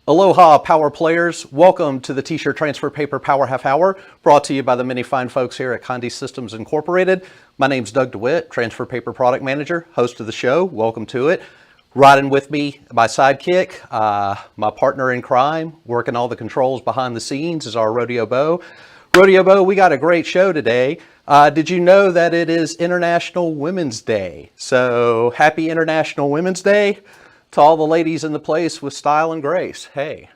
Aloha power players, welcome to the T-shirt transfer paper power half hour, brought to you by the many fine folks here at Condé Systems Incorporated. My name's Doug DeWitt, transfer paper product manager, host of the show. Welcome to it. Riding with me, my sidekick, my partner in crime, working all the controls behind the scenes is our Rodeo Bo. Rodeo Bo, we got a great show today. Did you know that it is International Women's Day? So happy International Women's Day to all the ladies in the place with style and grace. Hey,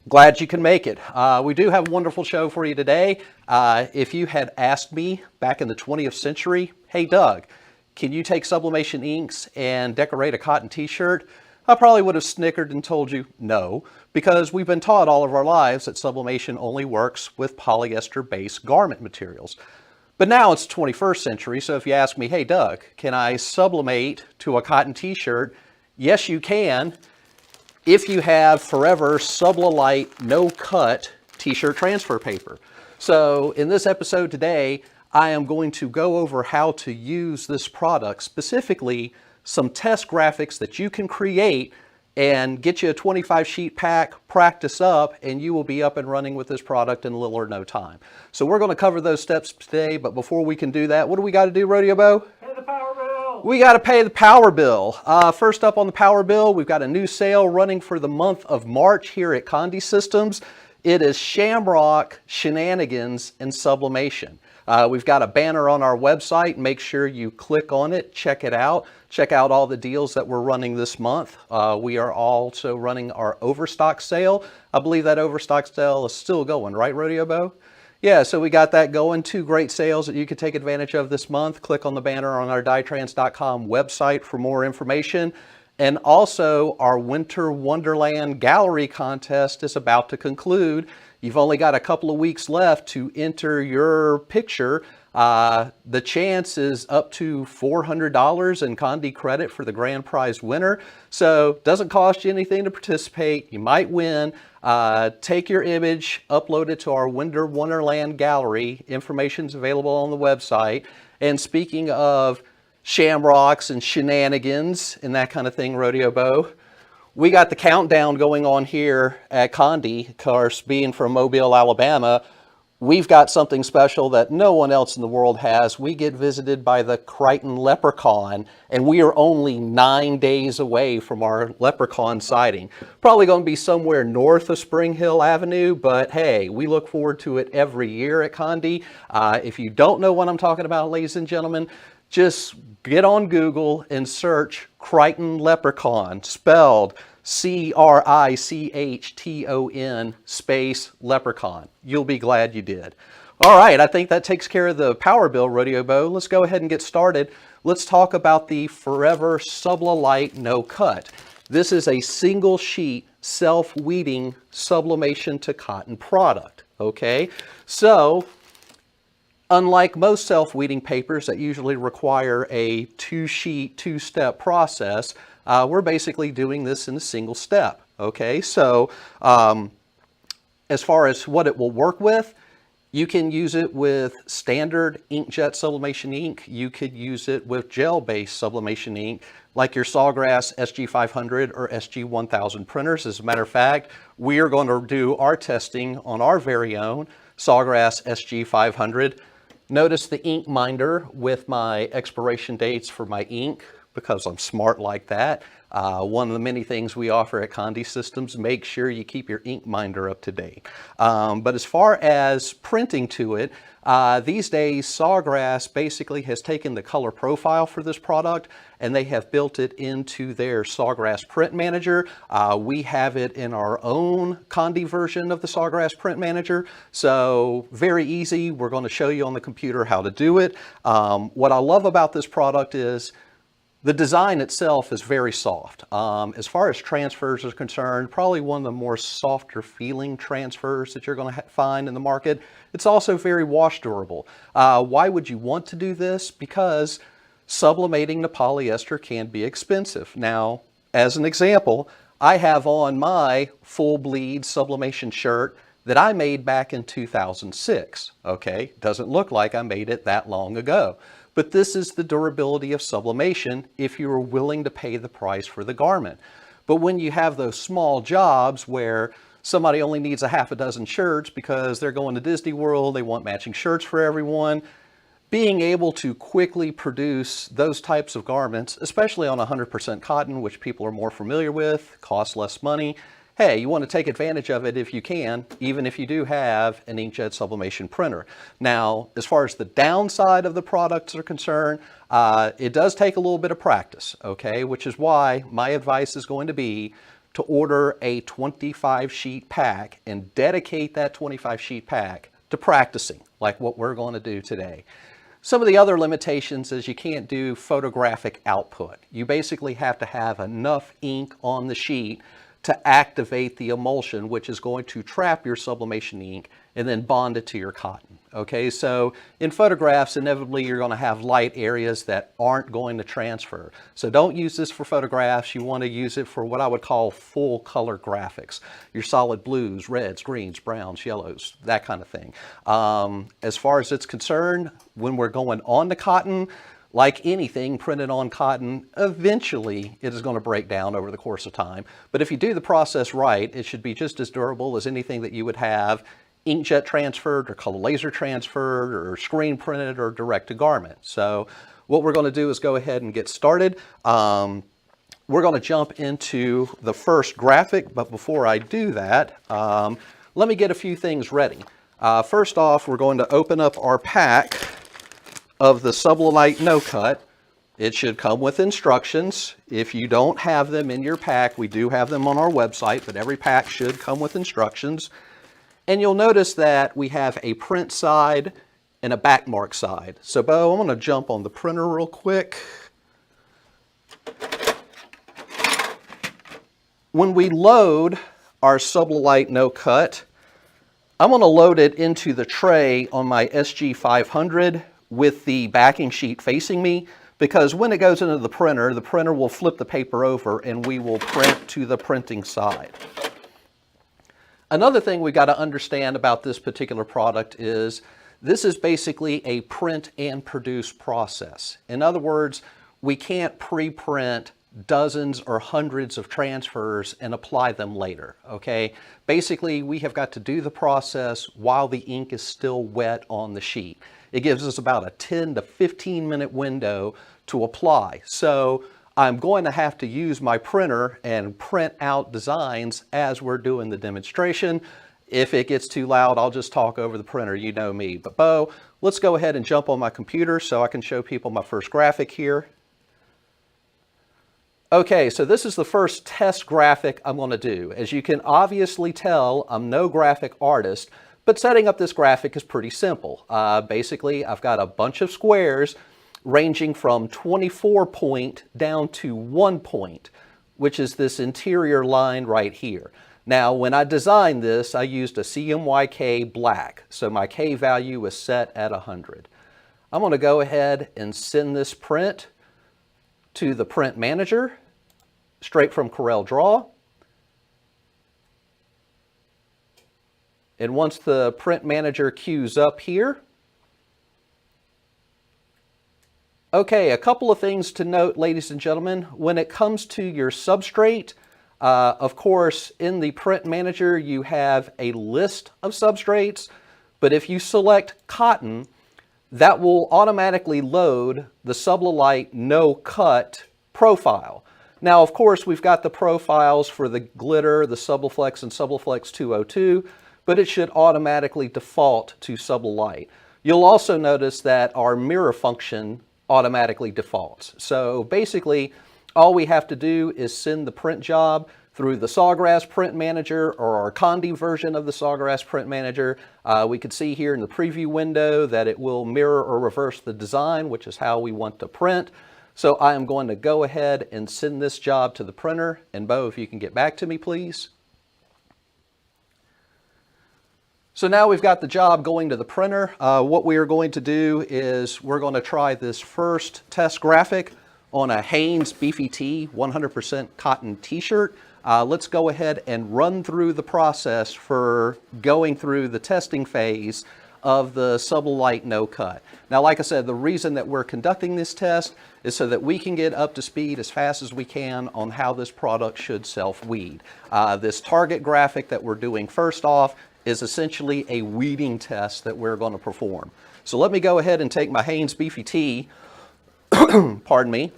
glad you can make it. We do have a wonderful show for you today. If you had asked me back in the 20th century, hey Doug, can you take sublimation inks and decorate a cotton t-shirt? I probably would have snickered and told you no, because we've been taught all of our lives that sublimation only works with polyester-based garment materials. But now it's the 21st century, so if you ask me, hey Doug, can I sublimate to a cotton t-shirt? Yes, you can, if you have FOREVER Subli-Light no-cut t-shirt transfer paper. So in this episode today, I am going to go over how to use this product, specifically some test graphics that you can create and get you a 25 sheet pack, practice up, and you will be up and running with this product in little or no time. So we're going to cover those steps today, but before we can do that, what do we got to do, Rodeo Bo? Pay the power bill! We got to pay the power bill. First up on the power bill, we've got a new sale running for the month of March here at Condé Systems. It is Shamrock, Shenanigans, and Sublimation. We've got a banner on our website. Make sure you click on it, check it out. Check out all the deals that we're running this month. We are also running our overstock sale. I believe that overstock sale is still going, right, Rodeo Bo? Yeah, so we got that going. 2 great sales that you could take advantage of this month. Click on the banner on our dietrans.com website for more information. And also, our Winter Wonderland Gallery contest is about to conclude. You've only got a couple of weeks left to enter your picture. The chance is up to $400 in Condé credit for the grand prize winner. So it doesn't cost you anything to participate. You might win. Take your image, upload it to our Winter Wonderland Gallery. Information's available on the website. And speaking of shamrocks and shenanigans and that kind of thing, Rodeo Bo, we got the countdown going on here at Condé. Of course, being from Mobile, Alabama, we've got something special that no one else in the world has. We get visited by the Crichton leprechaun, and we are only 9 days away from our leprechaun sighting. Probably going to be somewhere north of Spring Hill Avenue, but hey, we look forward to it every year at Condé. If you don't know what I'm talking about, ladies and gentlemen, just get on Google and search Crichton leprechaun, spelled C-R-I-C-H-T-O-N space leprechaun. You'll be glad you did. All right, I think that takes care of the power bill, Rodeo Bo. Let's go ahead and get started. Let's talk about the FOREVER Subli-Light no cut. This is a single sheet self-weeding sublimation to cotton product, okay? So, unlike most self-weeding papers that usually require a 2-sheet, 2-step process, we're basically doing this in a single step, okay? So as far as what it will work with, you can use it with standard inkjet sublimation ink. You could use it with gel-based sublimation ink, like your Sawgrass SG500 or SG1000 printers. As a matter of fact, we are going to do our testing on our very own Sawgrass SG500. Notice the ink minder with my expiration dates for my ink, because I'm smart like that. One of the many things we offer at Condé Systems, make sure you keep your ink minder up to date. But as far as printing to it, these days Sawgrass basically has taken the color profile for this product and they have built it into their Sawgrass Print Manager. We have it in our own Condé version of the Sawgrass Print Manager. So very easy. We're going to show you on the computer how to do it. What I love about this product is the design itself is very soft. As far as transfers are concerned, probably one of the more softer feeling transfers that you're going to find in the market. It's also very wash durable. Why would you want to do this? Because sublimating to polyester can be expensive. Now, as an example, I have on my full bleed sublimation shirt that I made back in 2006, okay? Doesn't look like I made it that long ago. But this is the durability of sublimation if you are willing to pay the price for the garment. But when you have those small jobs where somebody only needs a half a dozen shirts because they're going to Disney World, they want matching shirts for everyone, being able to quickly produce those types of garments, especially on 100% cotton, which people are more familiar with, costs less money. Hey, you want to take advantage of it if you can, even if you do have an inkjet sublimation printer. Now, as far as the downside of the products are concerned, it does take a little bit of practice, okay? Which is why my advice is going to be to order a 25 sheet pack and dedicate that 25 sheet pack to practicing, like what we're going to do today. Some of the other limitations is you can't do photographic output. You basically have to have enough ink on the sheet to activate the emulsion, which is going to trap your sublimation ink and then bond it to your cotton. Okay, so in photographs, inevitably you're going to have light areas that aren't going to transfer. So don't use this for photographs. You want to use it for what I would call full color graphics. Your solid blues, reds, greens, browns, yellows, that kind of thing. As far as it's concerned, when we're going on the cotton, like anything printed on cotton, eventually it is going to break down over the course of time. But if you do the process right, it should be just as durable as anything that you would have inkjet transferred or color laser transferred or screen printed or direct to garment. So what we're going to do is go ahead and get started. We're going to jump into the first graphic, but before I do that, let me get a few things ready. First off, we're going to open up our pack of the Subli-Light No Cut. It should come with instructions. If you don't have them in your pack, we do have them on our website, but every pack should come with instructions. And you'll notice that we have a print side and a backmark side. So Bo, I'm going to jump on the printer real quick. When we load our Subli-Light No Cut, I'm going to load it into the tray on my SG500 with the backing sheet facing me, because when it goes into the printer will flip the paper over and we will print to the printing side. Another thing we got to understand about this particular product is this is basically a print and produce process. In other words, we can't pre-print dozens or hundreds of transfers and apply them later, okay? Basically, we have got to do the process while the ink is still wet on the sheet. It gives us about a 10 to 15 minute window to apply. So I'm going to have to use my printer and print out designs as we're doing the demonstration. If it gets too loud, I'll just talk over the printer, you know me. But Bo, let's go ahead and jump on my computer so I can show people my first graphic here. Okay, so this is the first test graphic I'm going to do. As you can obviously tell, I'm no graphic artist, but setting up this graphic is pretty simple. Basically, I've got a bunch of squares ranging from 24 point down to 1 point, which is this interior line right here. Now, when I designed this, I used a Cmyk black, so my K value was set at 100. I'm going to go ahead and send this print to the print manager, straight from CorelDRAW. And once the print manager queues up here, okay, a couple of things to note, ladies and gentlemen. When it comes to your substrate, of course, in the print manager, you have a list of substrates, but if you select cotton, that will automatically load the Subli-Light No Cut profile. Now, of course, we've got the profiles for the glitter, the Subliflex, and Subliflex 202, but it should automatically default to Subli-Light. You'll also notice that our mirror function automatically defaults. So basically, all we have to do is send the print job through the Sawgrass Print Manager or our Conde version of the Sawgrass Print Manager. We can see here in the preview window that it will mirror or reverse the design, which is how we want to print. So I am going to go ahead and send this job to the printer. And Bo, if you can get back to me, please. So now we've got the job going to the printer. What we are going to do is we're going to try this first test graphic on a Hanes Beefy Tee 100% cotton t-shirt. Let's go ahead and run through the process for going through the testing phase of the Subli-Light no cut. Now, like I said, the reason that we're conducting this test is so that we can get up to speed as fast as we can on how this product should self-weed. This target graphic that we're doing first off is essentially a weeding test that we're going to perform. So let me go ahead and take my Haynes Beefy T, pardon me,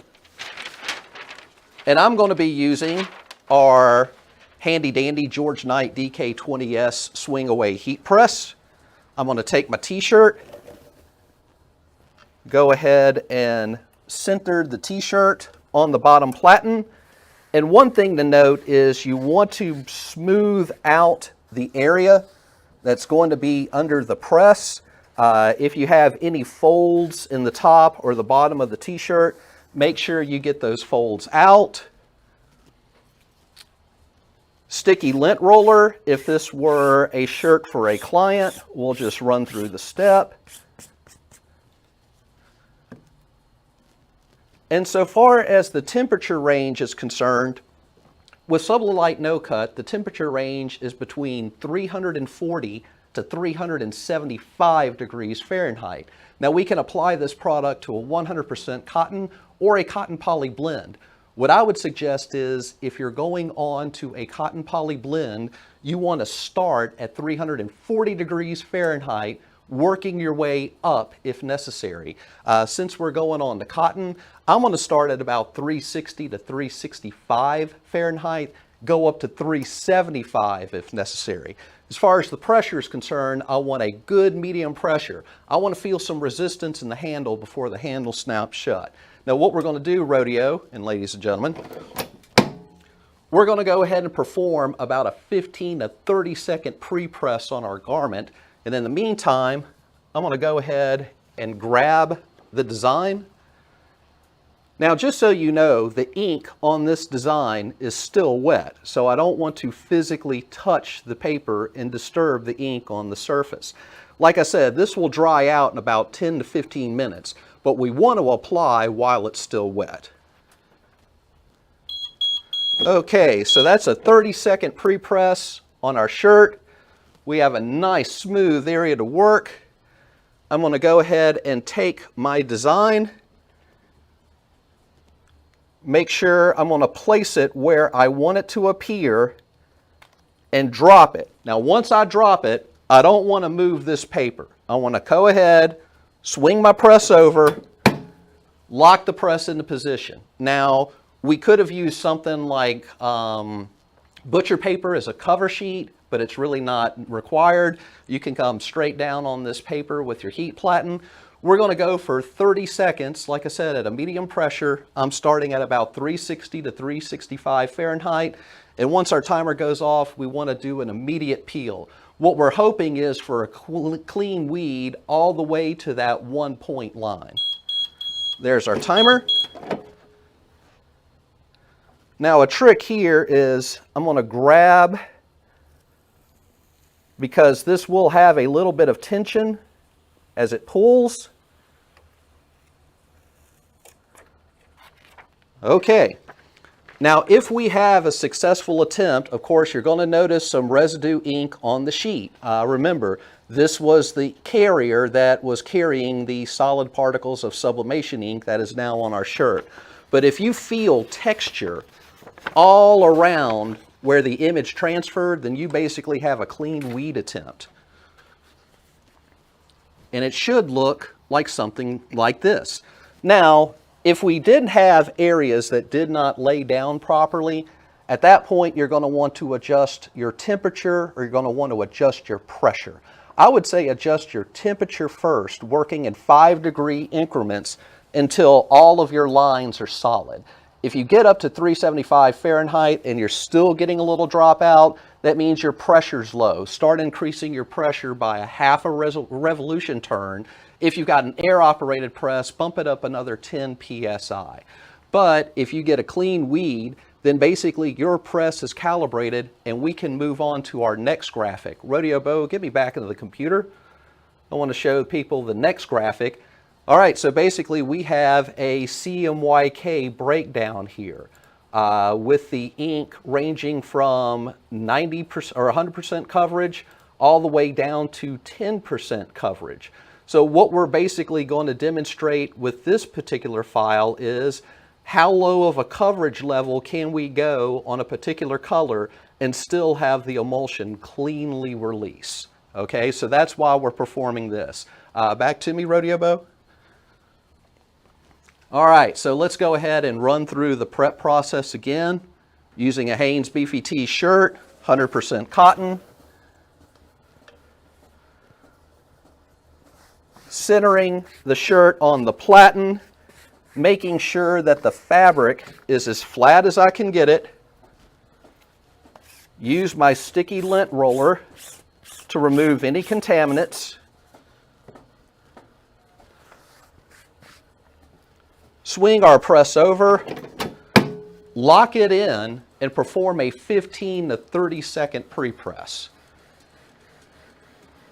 and I'm going to be using our handy dandy George Knight DK20S swing away heat press. I'm going to take my t-shirt, go ahead and center the t-shirt on the bottom platen. And one thing to note is you want to smooth out the area that's going to be under the press. If you have any folds in the top or the bottom of the t-shirt, make sure you get those folds out. Sticky lint roller, if this were a shirt for a client, we'll just run through the step. And so far as the temperature range is concerned, with Subli-Light no cut, the temperature range is between 340 to 375 degrees Fahrenheit. Now we can apply this product to a 100% cotton or a cotton poly blend. What I would suggest is if you're going on to a cotton poly blend, you want to start at 340 degrees Fahrenheit, working your way up if necessary. Since we're going on to cotton, I'm going to start at about 360 to 365 Fahrenheit, go up to 375 if necessary. As far as the pressure is concerned, I want a good medium pressure. I want to feel some resistance in the handle before the handle snaps shut. Now what we're going to do, rodeo, and ladies and gentlemen, we're going to go ahead and perform about a 15 to 30 second pre-press on our garment. And in the meantime, I'm going to go ahead and grab the design. Now, just so you know, the ink on this design is still wet, so I don't want to physically touch the paper and disturb the ink on the surface. Like I said, this will dry out in about 10 to 15 minutes, but we want to apply while it's still wet. Okay, so that's a 30-second pre-press on our shirt. We have a nice smooth area to work. I'm going to go ahead and take my design, make sure I'm going to place it where I want it to appear, and drop it. Now once I drop it, I don't want to move this paper. I want to go ahead, swing my press over, lock the press into position. Now we could have used something like butcher paper as a cover sheet, but it's really not required. You can come straight down on this paper with your heat platen. We're going to go for 30 seconds, like I said, at a medium pressure. I'm starting at about 360 to 365 Fahrenheit. And once our timer goes off, we want to do an immediate peel. What we're hoping is for a clean weed all the way to that 1 point line. There's our timer. Now a trick here is I'm going to grab, because this will have a little bit of tension as it pulls. Okay, now if we have a successful attempt, of course you're going to notice some residue ink on the sheet. Remember, this was the carrier that was carrying the solid particles of sublimation ink that is now on our shirt. But if you feel texture all around where the image transferred, then you basically have a clean weed attempt. And it should look like something like this. Now, if we did have areas that did not lay down properly, at that point you're going to want to adjust your temperature, or you're going to want to adjust your pressure. I would say adjust your temperature first, working in 5-degree increments until all of your lines are solid. If you get up to 375 Fahrenheit and you're still getting a little dropout, that means your pressure's low. Start increasing your pressure by a half a revolution turn. If you've got an air-operated press, bump it up another 10 psi. But if you get a clean weed, then basically your press is calibrated and we can move on to our next graphic. Rodeo Bo, get me back into the computer. I want to show people the next graphic. All right, so basically we have a Cmyk breakdown here with the ink ranging from 90% or 100% coverage all the way down to 10% coverage. So what we're basically going to demonstrate with this particular file is how low of a coverage level can we go on a particular color and still have the emulsion cleanly release. Okay, so that's why we're performing this. Back to me, Rodeo Bow. All right, so let's go ahead and run through the prep process again using a Hanes Beefy Tee shirt, 100% cotton. Centering the shirt on the platen, making sure that the fabric is as flat as I can get it. Use my sticky lint roller to remove any contaminants. Swing our press over, lock it in, and perform a 15 to 30 second pre-press.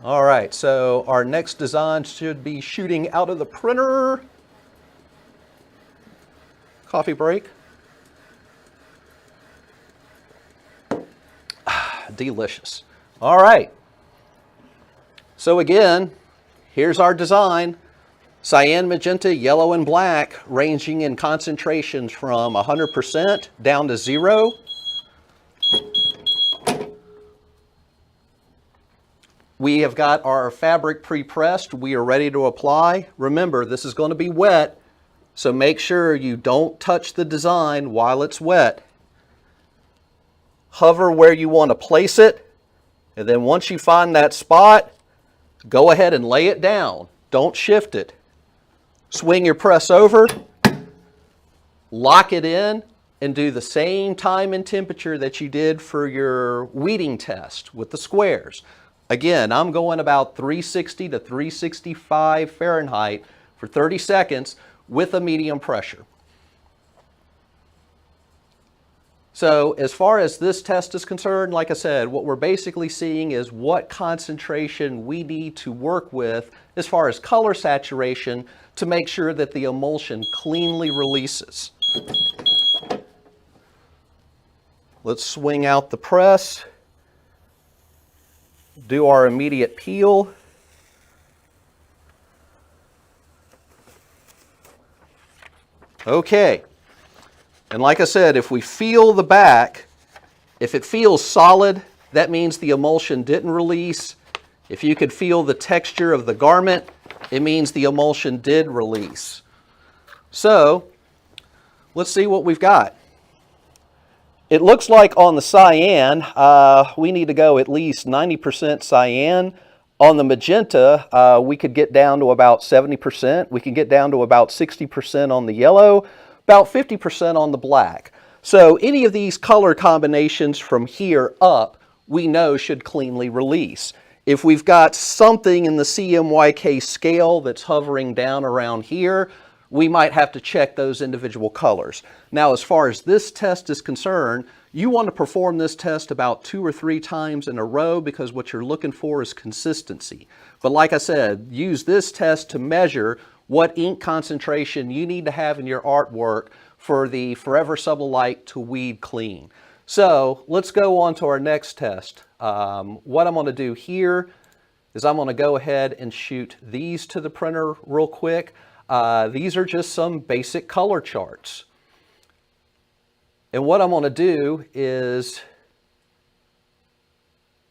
All right, so our next design should be shooting out of the printer. Coffee break. Delicious. All right. So again, here's our design. Cyan, magenta, yellow, and black, ranging in concentrations from 100% down to 0. We have got our fabric pre-pressed. We are ready to apply. Remember, this is going to be wet, so make sure you don't touch the design while it's wet. Hover where you want to place it, and then once you find that spot, go ahead and lay it down. Don't shift it. Swing your press over, lock it in, and do the same time and temperature that you did for your weeding test with the squares. Again, I'm going about 360 to 365 Fahrenheit for 30 seconds with a medium pressure. So as far as this test is concerned, like I said, what we're basically seeing is what concentration we need to work with as far as color saturation to make sure that the emulsion cleanly releases. Let's swing out the press, do our immediate peel. Okay. And like I said, if we feel the back, if it feels solid, that means the emulsion didn't release. If you could feel the texture of the garment, it means the emulsion did release. So, let's see what we've got. It looks like on the cyan, we need to go at least 90% cyan. On the magenta, we could get down to about 70%. We can get down to about 60% on the yellow, about 50% on the black. So any of these color combinations from here up, we know should cleanly release. If we've got something in the CMYK scale that's hovering down around here, we might have to check those individual colors. Now, as far as this test is concerned, you want to perform this test about 2 or 3 times in a row because what you're looking for is consistency. But like I said, use this test to measure what ink concentration you need to have in your artwork for the FOREVER Subli-Light to weed clean. So let's go on to our next test. What I'm going to do here is I'm going to go ahead and shoot these to the printer real quick. These are just some basic color charts. And what I'm going to do is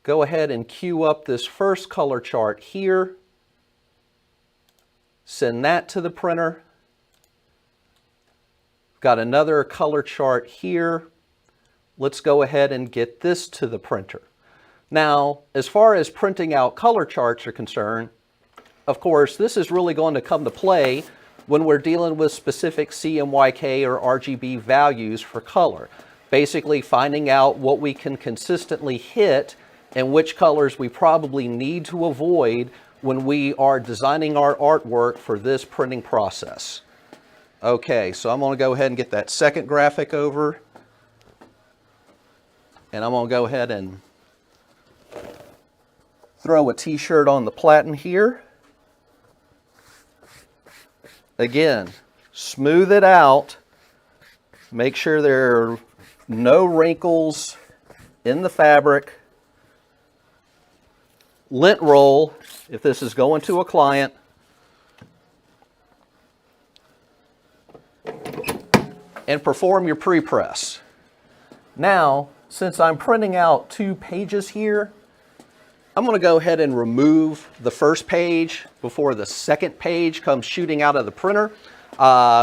go ahead and queue up this first color chart here. Send that to the printer. Got another color chart here. Let's go ahead and get this to the printer. Now, as far as printing out color charts are concerned, of course, this is really going to come to play when we're dealing with specific CMYK or RGB values for color. Basically finding out what we can consistently hit and which colors we probably need to avoid when we are designing our artwork for this printing process. Okay, so I'm going to go ahead and get that second graphic over. And I'm going to go ahead and throw a t-shirt on the platen here. Again, smooth it out. Make sure there are no wrinkles in the fabric. lint roll, if this is going to a client, and perform your pre-press. Now, since I'm printing out 2 pages here, I'm going to go ahead and remove the first page before the second page comes shooting out of the printer,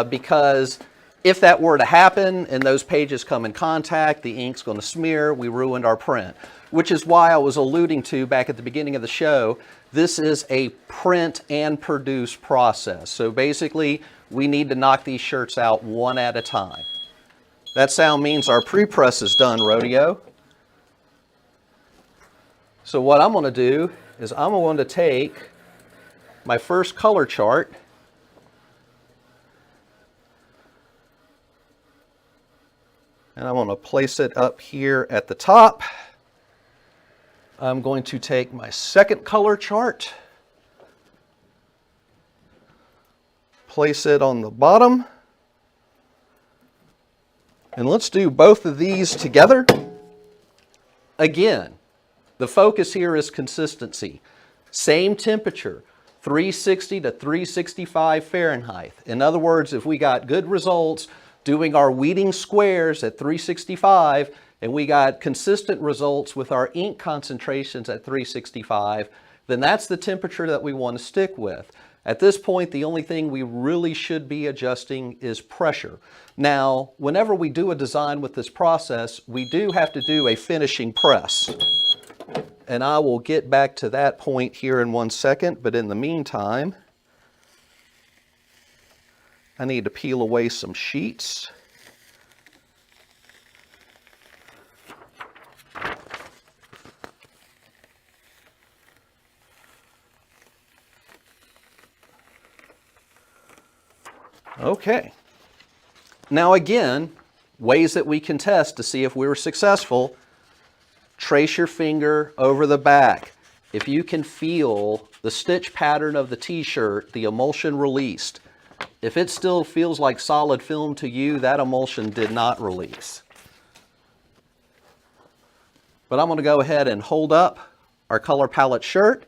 because if that were to happen and those pages come in contact, the ink's going to smear, we ruined our print. Which is why I was alluding to back at the beginning of the show, this is a print and produce process. So basically, we need to knock these shirts out one at a time. That sound means our pre-press is done, Rodeo. So what I'm going to do is I'm going to take my first color chart and I'm going to place it up here at the top. I'm going to take my second color chart, place it on the bottom, and let's do both of these together. Again, the focus here is consistency. Same temperature, 360 to 365 Fahrenheit. In other words, if we got good results doing our weeding squares at 365, and we got consistent results with our ink concentrations at 365, then that's the temperature that we want to stick with. At this point, the only thing we really should be adjusting is pressure. Now, whenever we do a design with this process, we do have to do a finishing press. And I will get back to that point here in 1 second, but in the meantime, I need to peel away some sheets. Okay. Now again, ways that we can test to see if we were successful. Trace your finger over the back. If you can feel the stitch pattern of the t-shirt, the emulsion released. If it still feels like solid film to you, that emulsion did not release. But I'm going to go ahead and hold up our color palette shirt.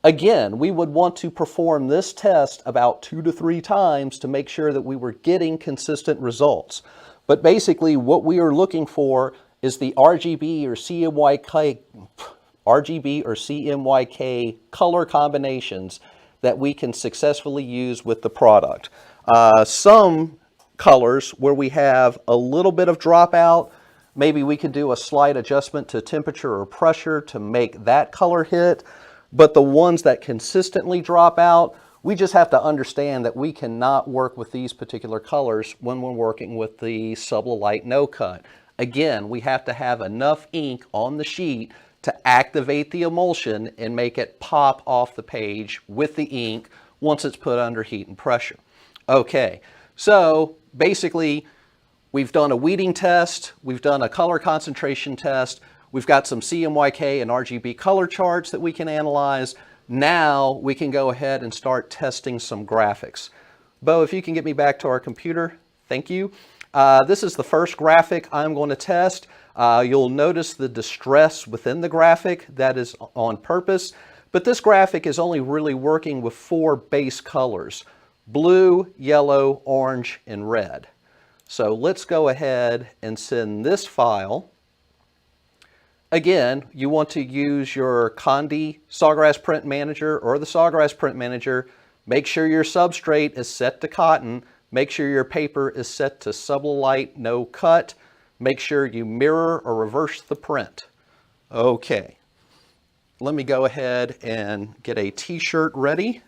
Again, we would want to perform this test about 2 to 3 times to make sure that we were getting consistent results. But basically what we are looking for is the RGB or CMYK color combinations that we can successfully use with the product. Some colors where we have a little bit of dropout, maybe we could do a slight adjustment to temperature or pressure to make that color hit. But the ones that consistently drop out, we just have to understand that we cannot work with these particular colors when we're working with the Subli-Light no cut. Again, we have to have enough ink on the sheet to activate the emulsion and make it pop off the page with the ink once it's put under heat and pressure. Okay, so basically we've done a weeding test, we've done a color concentration test, we've got some CMYK and RGB color charts that we can analyze. Now we can go ahead and start testing some graphics. Bo, if you can get me back to our computer, thank you. This is the first graphic I'm going to test. You'll notice the distress within the graphic. That is on purpose. But this graphic is only really working with 4 base colors: blue, yellow, orange, and red. So let's go ahead and send this file. Again, you want to use your Conde Sawgrass Print Manager or the Sawgrass Print Manager. Make sure your substrate is set to cotton. Make sure your paper is set to Subli-Light no cut. Make sure you mirror or reverse the print. Okay, let me go ahead and get a t-shirt ready.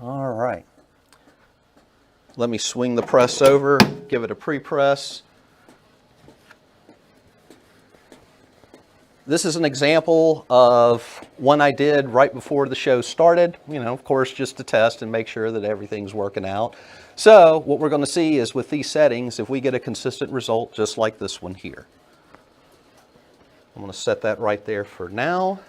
All right, let me swing the press over, give it a pre-press. This is an example of one I did right before the show started, of course, just to test and make sure that everything's working out. So what we're going to see is with these settings, if we get a consistent result just like this one here. I'm going to set that right there for now.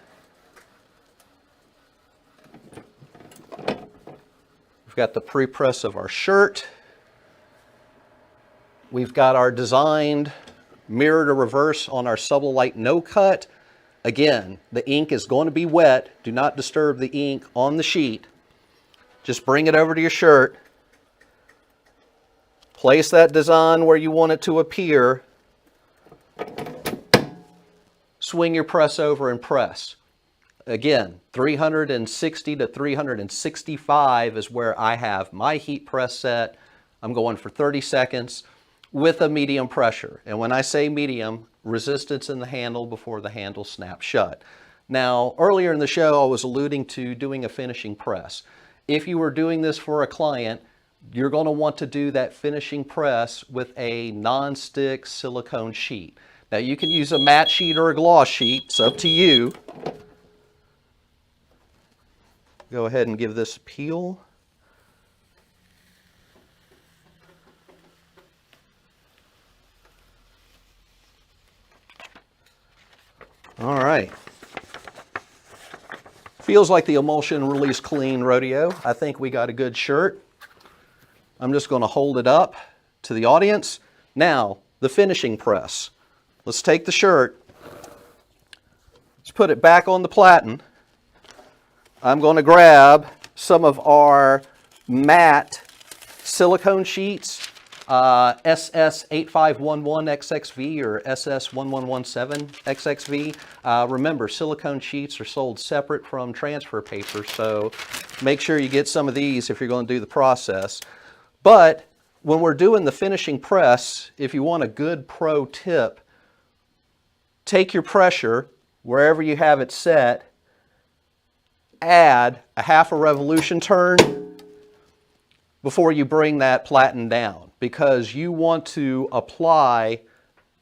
We've got the pre-press of our shirt. We've got our designed mirror to reverse on our Subli-Light no cut. Again, the ink is going to be wet. Do not disturb the ink on the sheet. Just bring it over to your shirt. Place that design where you want it to appear. Swing your press over and press. Again, 360 to 365 is where I have my heat press set. I'm going for 30 seconds with a medium pressure. And when I say medium, resistance in the handle before the handle snaps shut. Now, earlier in the show, I was alluding to doing a finishing press. If you were doing this for a client, you're going to want to do that finishing press with a non-stick silicone sheet. Now, you can use a matte sheet or a gloss sheet. It's up to you. Go ahead and give this a peel. All right. Feels like the emulsion release clean rodeo. I think we got a good shirt. I'm just going to hold it up to the audience. Now, the finishing press. Let's take the shirt. Let's put it back on the platen. I'm going to grab some of our matte silicone sheets, SS8511XXV or SS1117XXV. Remember, silicone sheets are sold separate from transfer paper, so make sure you get some of these if you're going to do the process. But when we're doing the finishing press, if you want a good pro tip, take your pressure wherever you have it set, add a half a revolution turn before you bring that platen down, because you want to apply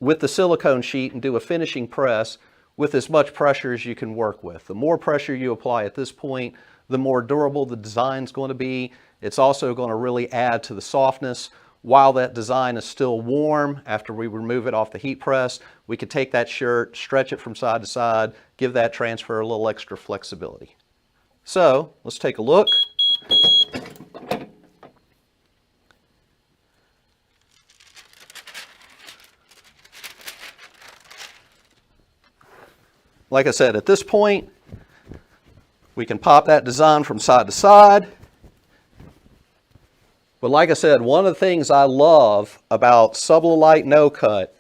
with the silicone sheet and do a finishing press with as much pressure as you can work with. The more pressure you apply at this point, the more durable the design's going to be. It's also going to really add to the softness. While that design is still warm, after we remove it off the heat press, we could take that shirt, stretch it from side to side, give that transfer a little extra flexibility. So let's take a look. Like I said, at this point, we can pop that design from side to side. But like I said, one of the things I love about Subli-Light no cut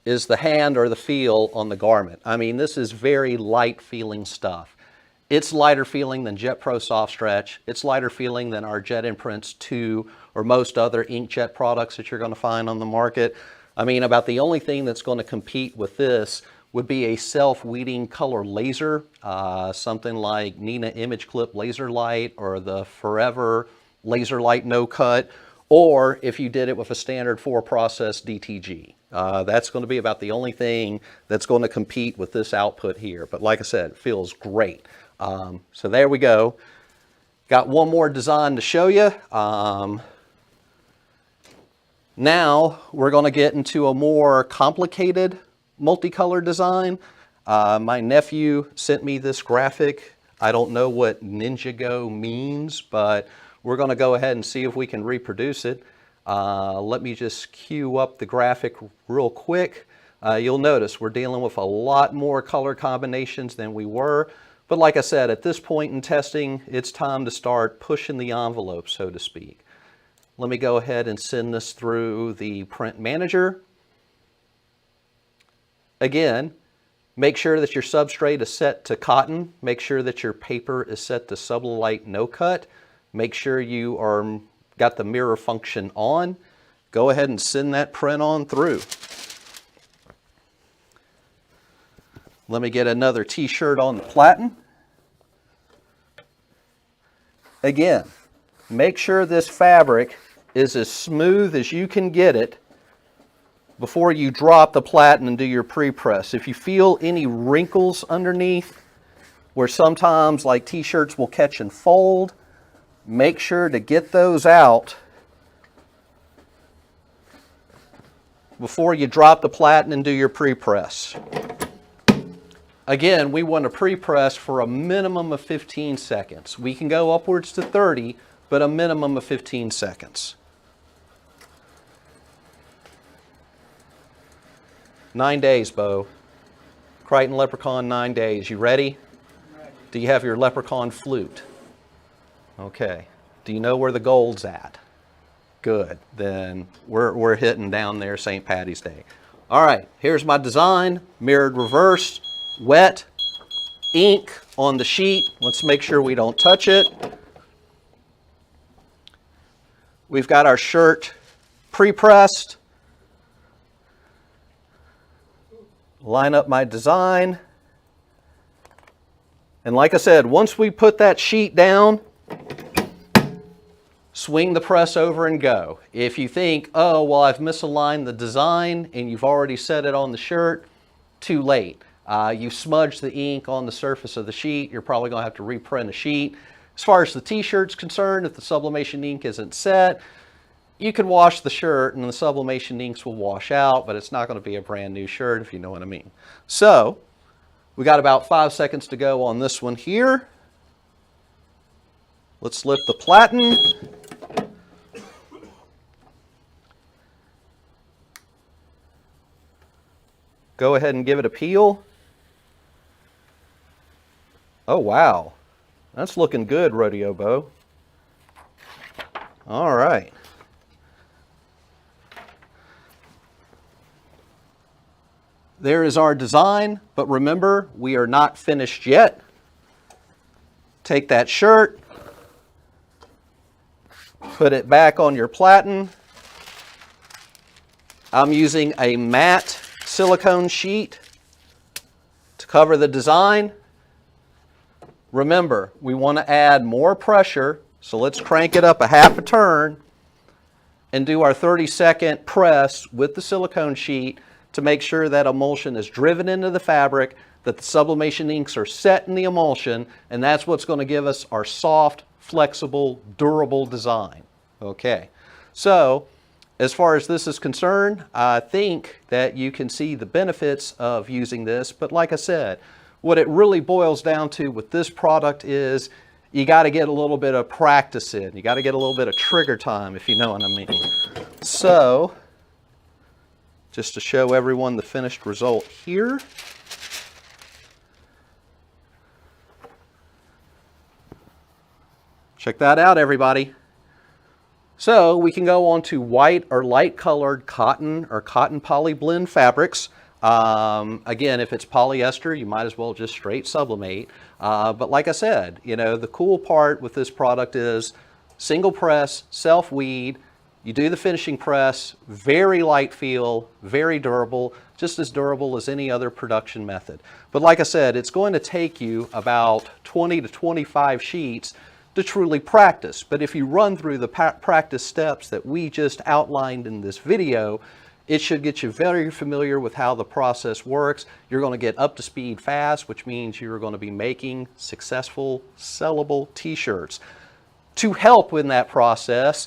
is the hand or the feel on the garment. I mean, this is very light feeling stuff. It's lighter feeling than Jet Pro Soft Stretch. It's lighter feeling than our Jet Imprints 2 or most other inkjet products that you're going to find on the market. I mean, about the only thing that's going to compete with this would be a self-weeding color laser, something like Nina Image Clip Laser Light or the FOREVER Laser Light no cut, or if you did it with a standard 4-process DTG. That's going to be about the only thing that's going to compete with this output here. But like I said, it feels great. So there we go. Got one more design to show you. Now we're going to get into a more complicated multicolor design. My nephew sent me this graphic. I don't know what Ninjago means, but we're going to go ahead and see if we can reproduce it. Let me just cue up the graphic real quick. You'll notice we're dealing with a lot more color combinations than we were. But like I said, at this point in testing, it's time to start pushing the envelope, so to speak. Let me go ahead and send this through the print manager. Again, make sure that your substrate is set to cotton. Make sure that your paper is set to Subli-Light no cut. Make sure you are got the mirror function on. Go ahead and send that print on through. Let me get another t-shirt on the platen. Again, make sure this fabric is as smooth as you can get it before you drop the platen and do your pre-press. If you feel any wrinkles underneath, where sometimes like t-shirts will catch and fold, make sure to get those out before you drop the platen and do your pre-press. Again, we want to pre-press for a minimum of 15 seconds. We can go upwards to 30, but a minimum of 15 seconds. 9 days, Bo. Crichton Leprechaun, 9 days. You ready? Ready. Do you have your leprechaun flute? Okay. Do you know where the gold's at? Good. Then we're hitting down there St. Patty's Day. All right. Here's my design. Mirrored reverse. Wet. Ink on the sheet. Let's make sure we don't touch it. We've got our shirt pre-pressed. Line up my design. And like I said, once we put that sheet down, swing the press over and go. If you think, oh, well, I've misaligned the design and you've already set it on the shirt, too late. You've smudged the ink on the surface of the sheet. You're probably going to have to reprint a sheet. As far as the t-shirt's concerned, if the sublimation ink isn't set, you can wash the shirt and the sublimation inks will wash out, but it's not going to be a brand new shirt, if you know what I mean. So we got about 5 seconds to go on this one here. Let's lift the platen. Go ahead and give it a peel. Oh, wow. That's looking good, Rodeo Bo. All right. There is our design, but remember, we are not finished yet. Take that shirt, put it back on your platen. I'm using a matte silicone sheet to cover the design. Remember, we want to add more pressure, so let's crank it up a half a turn and do our 30-second press with the silicone sheet to make sure that emulsion is driven into the fabric, that the sublimation inks are set in the emulsion, and that's what's going to give us our soft, flexible, durable design. Okay, so as far as this is concerned, I think that you can see the benefits of using this, but like I said, what it really boils down to with this product is you got to get a little bit of practice in. You got to get a little bit of trigger time, if you know what I mean. So, just to show everyone the finished result here. Check that out, everybody. So we can go on to white or light colored cotton or cotton poly blend fabrics. Again, if it's polyester, you might as well just straight sublimate. But like I said, you know, the cool part with this product is single press, self-weed. You do the finishing press, very light feel, very durable, just as durable as any other production method. But like I said, it's going to take you about 20 to 25 sheets to truly practice. But if you run through the practice steps that we just outlined in this video, it should get you very familiar with how the process works. You're going to get up to speed fast, which means you're going to be making successful, sellable t-shirts. To help in that process,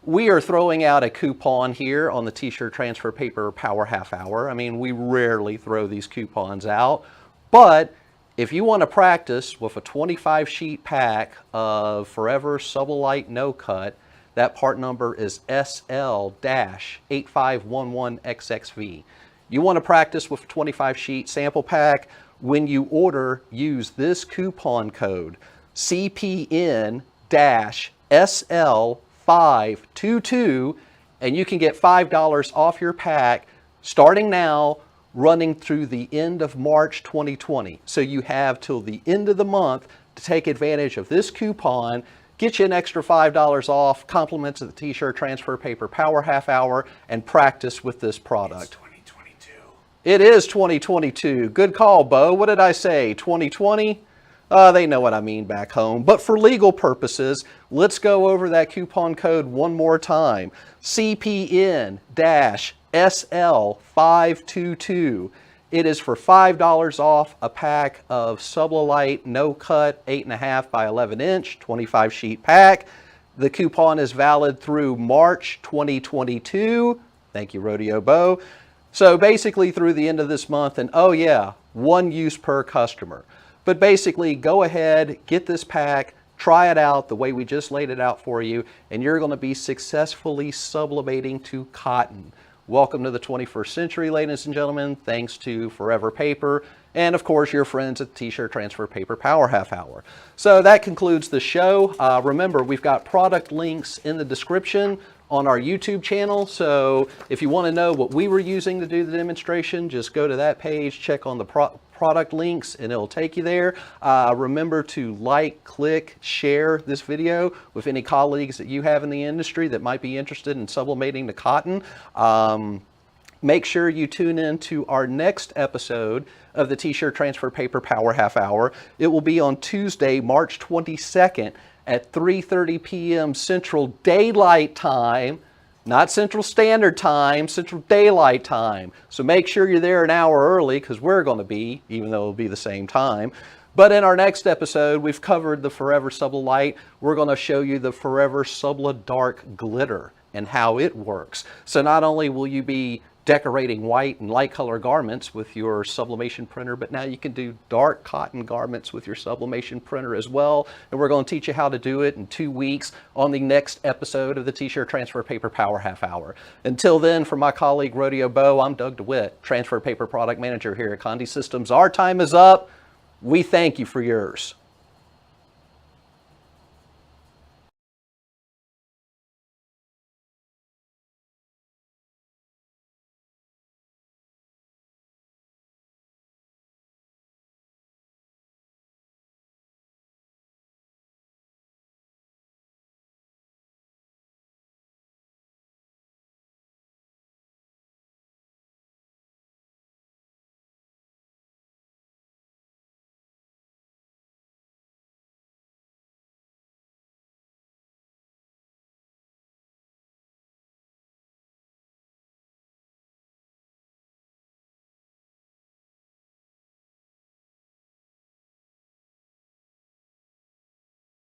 we are throwing out a coupon here on the T-shirt Transfer Paper Power Half Hour. I mean, we rarely throw these coupons out, but if you want to practice with a 25 sheet pack of FOREVER Subli-Light No Cut, that part number is SL-8511XXV. You want to practice with a 25 sheet sample pack. When you order, use this coupon code CPN-SL522 and you can get $5 off your pack starting now, running through the end of March 2020. So you have till the end of the month to take advantage of this coupon, get you an extra $5 off, compliments of the T-shirt Transfer Paper Power Half Hour, and practice with this product. It's 2022. It is 2022. Good call, Bo. What did I say, 2020? They know what I mean back home. But for legal purposes, let's go over that coupon code one more time. CPN-SL522. It is for $5 off a pack of Subli-Light No Cut 8.5 by 11 inch 25 sheet pack. The coupon is valid through March 2022. Thank you, Rodeo Bo. So basically through the end of this month, and oh yeah, one use per customer. But basically, go ahead, get this pack, try it out the way we just laid it out for you, and you're going to be successfully sublimating to cotton. Welcome to the 21st century, ladies and gentlemen. Thanks to Forever Paper and, of course, your friends at the T-Shirt Transfer Paper Power Half Hour. So that concludes the show. Remember, we've got product links in the description on our YouTube channel. So if you want to know what we were using to do the demonstration, just go to that page, check on the product links, and it'll take you there. Remember to like, click, share this video with any colleagues that you have in the industry that might be interested in sublimating the cotton. Make sure you tune in to our next episode of the T-Shirt Transfer Paper Power Half Hour. It will be on Tuesday, March 22nd at 3:30 p.m. Central Daylight Time, not Central Standard Time, Central Daylight Time. So make sure you're there an hour early, because we're going to be, even though it'll be the same time. But in our next episode, we've covered the FOREVER Subli-Light. We're going to show you the FOREVER Subli-Dark Glitter and how it works. So not only will you be decorating white and light color garments with your sublimation printer, but now you can do dark cotton garments with your sublimation printer as well. And we're going to teach you how to do it in 2 weeks on the next episode of the T-Shirt Transfer Paper Power Half Hour. Until then, from my colleague Rodeo Bo, I'm Doug DeWitt, Transfer Paper Product Manager here at Conde Systems. Our time is up. We thank you for yours.